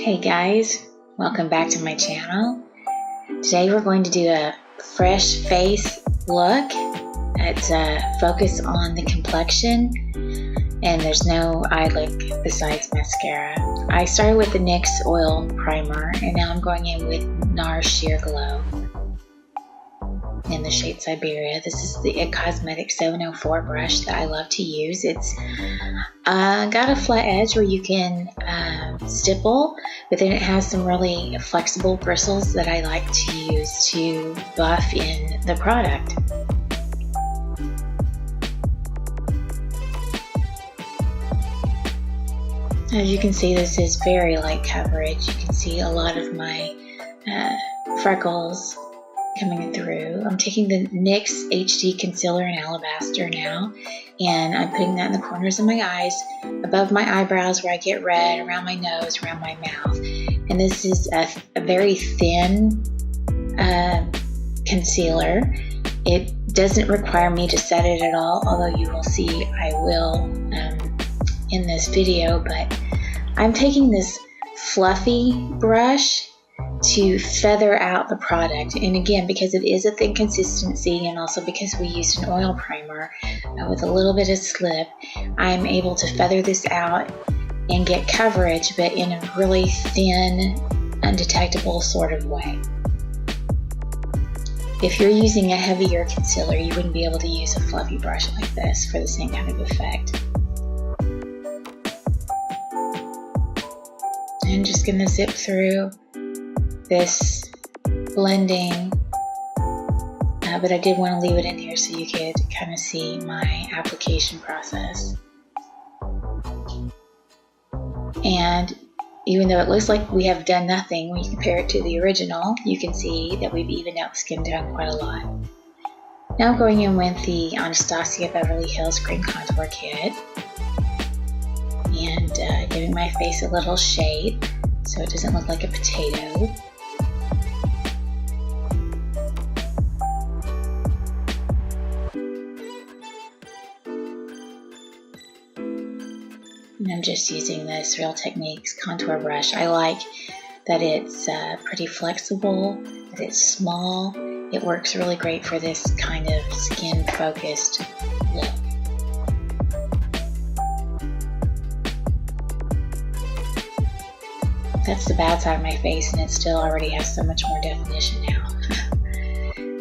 Hey guys, welcome back to my channel. Today we're going to do a fresh face look. It's focused on the complexion and there's no eye look besides mascara. I started with the NYX oil primer and now I'm going in with NARS Sheer Glow in the shade Siberia. This is the IT Cosmetics 704 brush that I love to use. It's got a flat edge where you can stipple, but then it has some really flexible bristles that I like to use to buff in the product. As you can see, this is very light coverage. You can see a lot of my freckles coming through. I'm taking the NYX HD Concealer in Alabaster now, and I'm putting that in the corners of my eyes, above my eyebrows where I get red, around my nose, around my mouth. And this is a very thin concealer. It doesn't require me to set it at all, although you will see I will in this video, but I'm taking this fluffy brush to feather out the product. And again, because it is a thin consistency and also because we used an oil primer with a little bit of slip, I'm able to feather this out and get coverage, but in a really thin, undetectable sort of way. If you're using a heavier concealer, you wouldn't be able to use a fluffy brush like this for the same kind of effect. I'm just going to zip through this blending, but I did want to leave it in here so you could kind of see my application process. And even though it looks like we have done nothing, when you compare it to the original, you can see that we've evened out the skin tone quite a lot. Now I'm going in with the Anastasia Beverly Hills Cream Contour Kit and giving my face a little shade so it doesn't look like a potato. And I'm just using this Real Techniques contour brush. I like that it's pretty flexible, that it's small. It works really great for this kind of skin-focused look. That's the bad side of my face, and it still already has so much more definition now.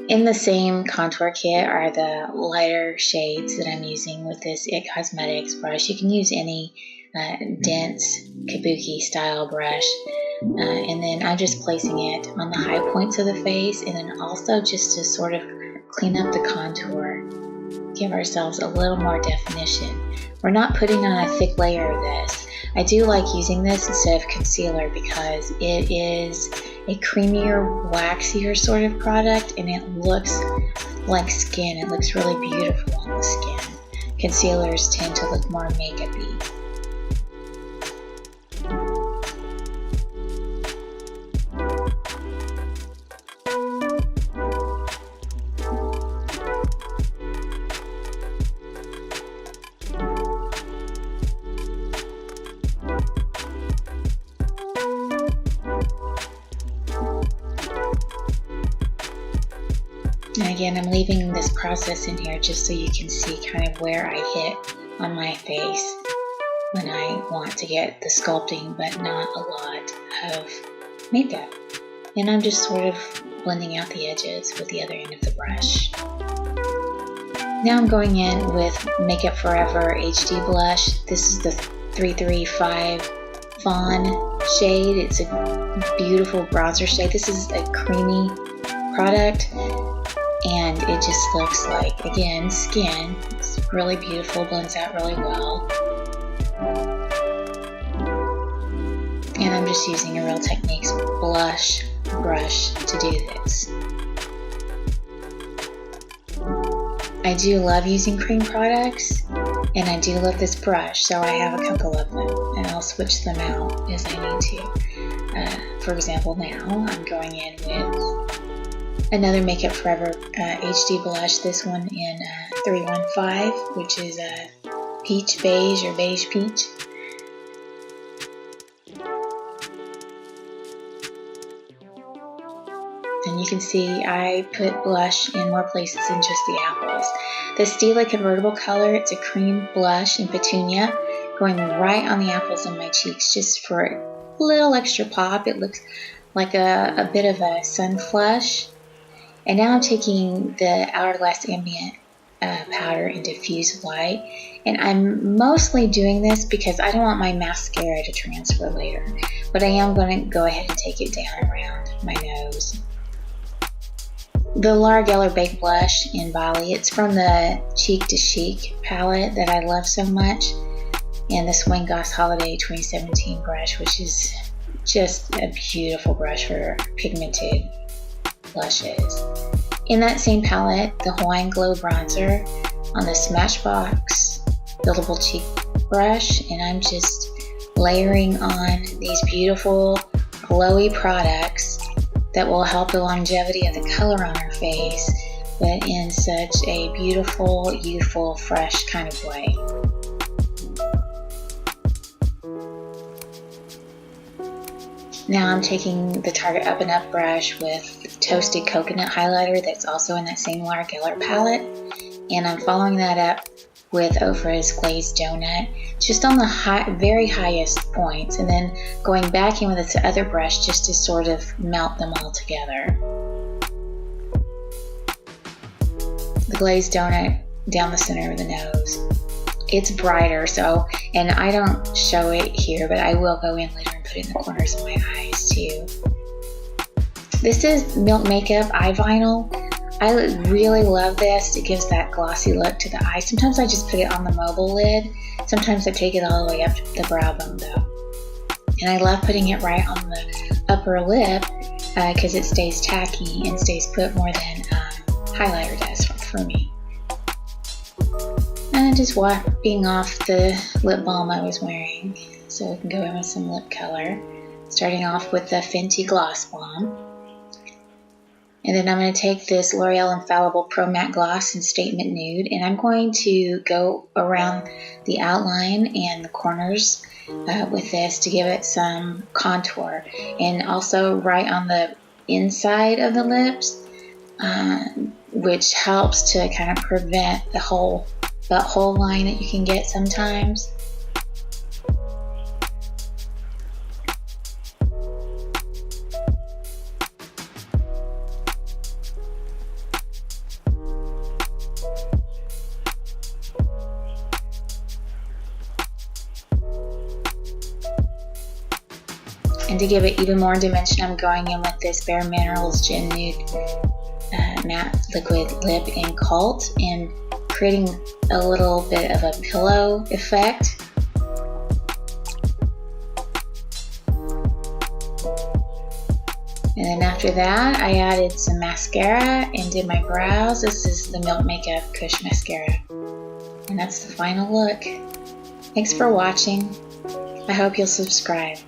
In the same contour kit are the lighter shades that I'm using with this IT Cosmetics brush. You can use any dense kabuki style brush, and then I'm just placing it on the high points of the face, and then also just to sort of clean up the contour, give ourselves a little more definition. We're not putting on a thick layer of this. I do like using this instead of concealer because it is a creamier, waxier sort of product, and it looks like skin. It looks really beautiful on the skin. Concealers tend to look more makeup-y. And again, I'm leaving this process in here just so you can see kind of where I hit on my face when I want to get the sculpting but not a lot of makeup. And I'm just sort of blending out the edges with the other end of the brush. Now I'm going in with Makeup Forever HD Blush. This is the 335 Fawn shade. It's a beautiful bronzer shade. This is a creamy product, and it just looks like, again, skin. It's really beautiful, blends out really well. And I'm just using a Real Techniques blush brush to do this. I do love using cream products, and I do love this brush, so I have a couple of them, and I'll switch them out as I need to. For example, now I'm going in with another Makeup Forever HD blush, this one in 315, which is a peach beige or beige peach. and you can see I put blush in more places than just the apples. The Stila Convertible color, it's a cream blush in Petunia, going right on the apples in my cheeks just for a little extra pop. It looks like a bit of a sun flush. And now I'm taking the Hourglass Ambient powder in Diffused White, and I'm mostly doing this because I don't want my mascara to transfer later, but I am going to go ahead and take it down around my nose. The Laura Geller Baked Blush in Bali, it's from the Cheek to Chic palette that I love so much, and this Goss Holiday 2017 brush, which is just a beautiful brush for pigmented blushes. In that same palette, the Hawaiin Glow Bronzer on the Smashbox Buildable Cheek brush, and I'm just layering on these beautiful glowy products that will help the longevity of the color on our face, but in such a beautiful, youthful, fresh kind of way. Now I'm taking the Target Up&Up brush with Toasted Coconut Highlighter that's also in that same Laura Geller palette, and I'm following that up with OFRA's Glazed Donut, just on the very highest points, and then going back in with this other brush just to sort of melt them all together. The Glazed Donut down the center of the nose. It's brighter, so, and I don't show it here, but I will go in later and put it in the corners of my eyes too. This is Milk Makeup Eye Vinyl. I really love this. It gives that glossy look to the eye. Sometimes I just put it on the mobile lid. Sometimes I take it all the way up to the brow bone though. And I love putting it right on the upper lip because it stays tacky and stays put more than highlighter does for me. And just wiping off the lip balm I was wearing so we can go in with some lip color. Starting off with the Fenty Gloss Balm. And then I'm going to take this L'Oreal Infallible Pro Matte Gloss in Statement Nude, and I'm going to go around the outline and the corners with this to give it some contour, and also right on the inside of the lips, which helps to kind of prevent the whole butthole line that you can get sometimes. And to give it even more dimension, I'm going in with this Bare Minerals Gen Nude Matte Liquid Lip in Cult and creating a little bit of a pillow effect. And then after that, I added some mascara and did my brows. This is the Milk Makeup Kush Mascara. And that's the final look. Thanks for watching. I hope you'll subscribe.